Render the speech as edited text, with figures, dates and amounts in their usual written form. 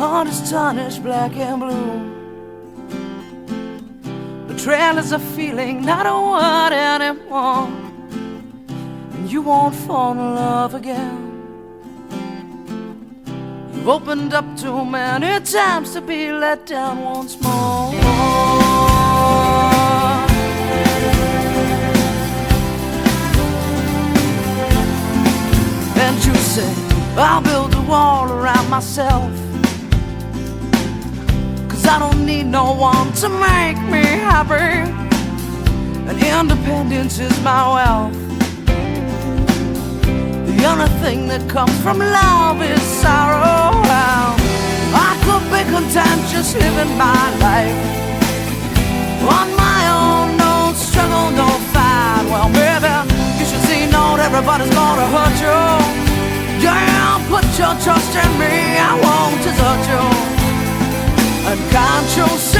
heart is tarnished black and blue. Betrayal is a feeling, not a word anymore. And you won't fall in love again. You've opened up too many times to be let down once more. And you say, I'll build a wall around myself, 'cause I don't need no one to make me happy, and independence is my wealth. The only thing that comes from love is sorrow. I could be content just living my life on my own, no struggle, no fight. Well, baby, you should see not everybody's gonna hurt you. Yeah, put your trust in me, I won't desert you. And can't you see